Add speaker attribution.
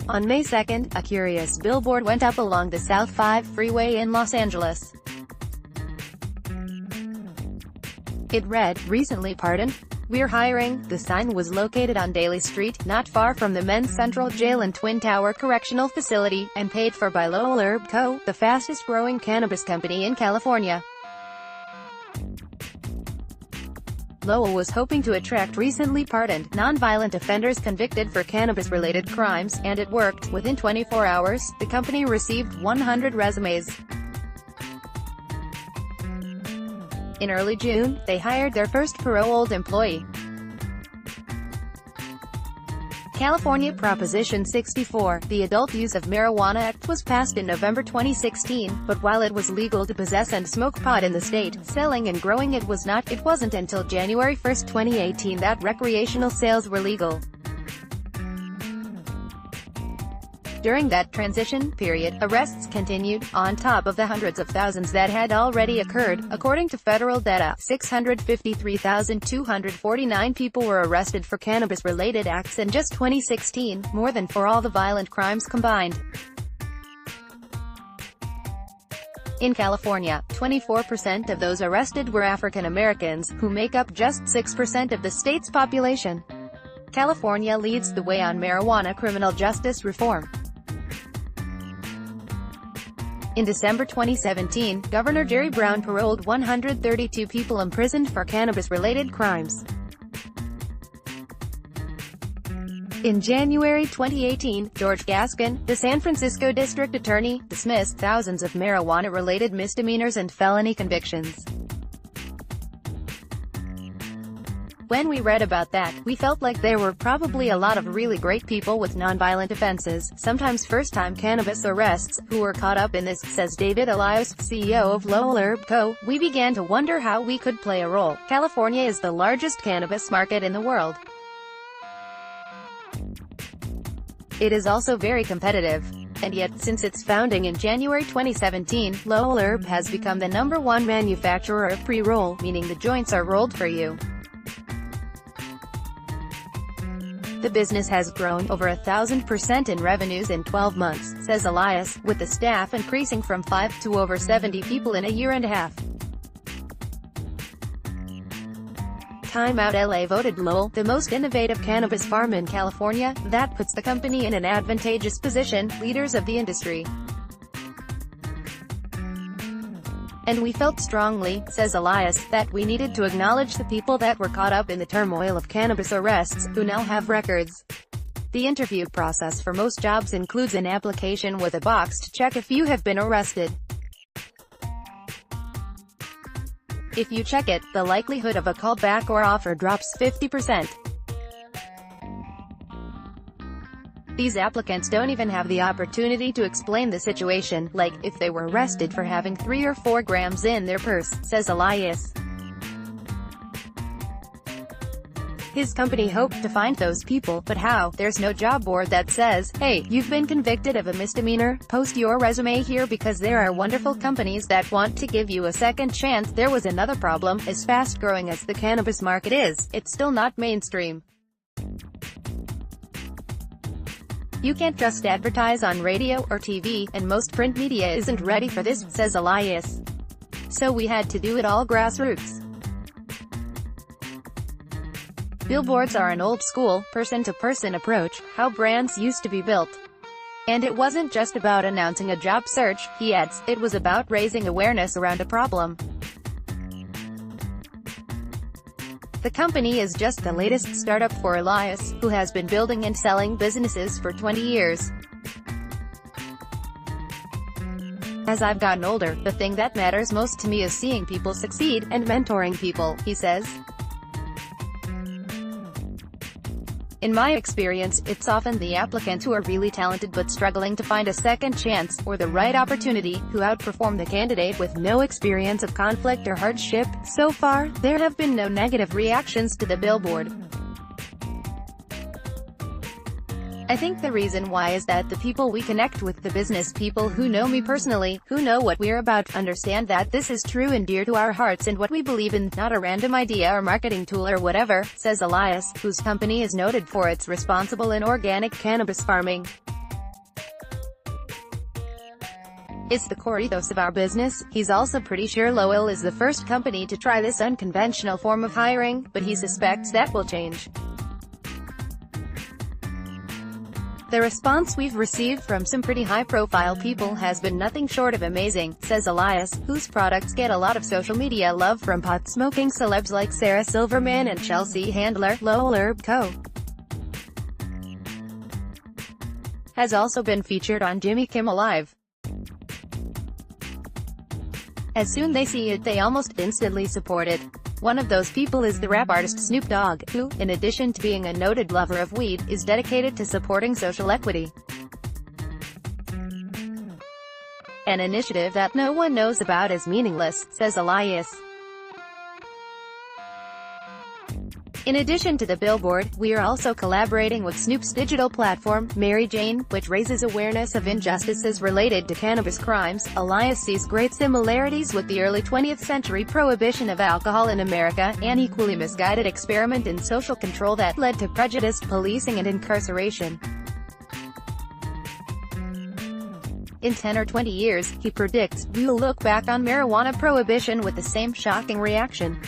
Speaker 1: On May 2, a curious billboard went up along the South 5 freeway in Los Angeles. It read, "Recently pardoned? We're hiring." The sign was located on Daly Street, not far from the Men's Central Jail and Twin Tower Correctional Facility, and paid for by Lowell Co., the fastest-growing cannabis company in California. Lowell was hoping to attract recently pardoned, non-violent offenders convicted for cannabis-related crimes, and it worked. Within 24 hours, the company received 100 resumes. In early June, they hired their first paroled employee. California Proposition 64, the Adult Use of Marijuana Act, was passed in November 2016, but while it was legal to possess and smoke pot in the state, selling and growing it was not. It wasn't until January 1, 2018 that recreational sales were legal. During that transition period, arrests continued, on top of the hundreds of thousands that had already occurred. According to federal data, 653,249 people were arrested for cannabis-related acts in just 2016, more than for all the violent crimes combined. In California, 24% of those arrested were African Americans, who make up just 6% of the state's population. California leads the way on marijuana criminal justice reform. In December 2017, Governor Jerry Brown paroled 132 people imprisoned for cannabis-related crimes. In January 2018, George Gascon, the San Francisco district attorney, dismissed thousands of marijuana-related misdemeanors and felony convictions. When we read about that, we felt like there were probably a lot of really great people with nonviolent offenses, sometimes first-time cannabis arrests, who were caught up in this, says David Elias, CEO of Lowell Co. We began to wonder how we could play a role. California is the largest cannabis market in the world. It is also very competitive. And yet, since its founding in January 2017, Lowell has become the #1 manufacturer of pre-roll, meaning the joints are rolled for you. The business has grown over 1,000% in revenues in 12 months, says Elias, with the staff increasing from 5 to over 70 people in a year and a half. Time Out LA voted Lowell the most innovative cannabis farm in California. That puts the company in an advantageous position, leaders of the industry. And we felt strongly, says Elias, that we needed to acknowledge the people that were caught up in the turmoil of cannabis arrests, who now have records. The interview process for most jobs includes an application with a box to check if you have been arrested. If you check it, the likelihood of a callback or offer drops 50%. These applicants don't even have the opportunity to explain the situation, like, if they were arrested for having 3 or 4 grams in their purse, says Elias. His company hoped to find those people, but how? There's no job board that says, "Hey, you've been convicted of a misdemeanor, post your resume here," because there are wonderful companies that want to give you a second chance. There was another problem. As fast-growing as the cannabis market is, it's still not mainstream. You can't just advertise on radio or TV, and most print media isn't ready for this, says Elias. So we had to do it all grassroots. Billboards are an old-school, person-to-person approach, how brands used to be built. And it wasn't just about announcing a job search, he adds, it was about raising awareness around a problem. The company is just the latest startup for Elias, who has been building and selling businesses for 20 years. As I've gotten older, the thing that matters most to me is seeing people succeed, and mentoring people, he says. In my experience, it's often the applicants who are really talented but struggling to find a second chance, or the right opportunity, who outperform the candidate with no experience of conflict or hardship. So far, there have been no negative reactions to the billboard. I think the reason why is that the people we connect with, the business people who know me personally, who know what we're about, understand that this is true and dear to our hearts and what we believe in, not a random idea or marketing tool or whatever, says Elias, whose company is noted for its responsible and organic cannabis farming. It's the core ethos of our business. He's also pretty sure Lowell is the first company to try this unconventional form of hiring, but he suspects that will change. The response we've received from some pretty high-profile people has been nothing short of amazing, says Elias, whose products get a lot of social media love from pot-smoking celebs like Sarah Silverman and Chelsea Handler. Lowell Herb Co. has also been featured on Jimmy Kimmel Live. As soon they see it, they almost instantly support it. One of those people is the rap artist Snoop Dogg, who, in addition to being a noted lover of weed, is dedicated to supporting social equity. An initiative that no one knows about is meaningless, says Elias. In addition to the billboard, we are also collaborating with Snoop's digital platform, Mary Jane, which raises awareness of injustices related to cannabis crimes. Elias sees great similarities with the early 20th century prohibition of alcohol in America, an equally misguided experiment in social control that led to prejudiced policing and incarceration. In 10 or 20 years, he predicts, we'll look back on marijuana prohibition with the same shocking reaction.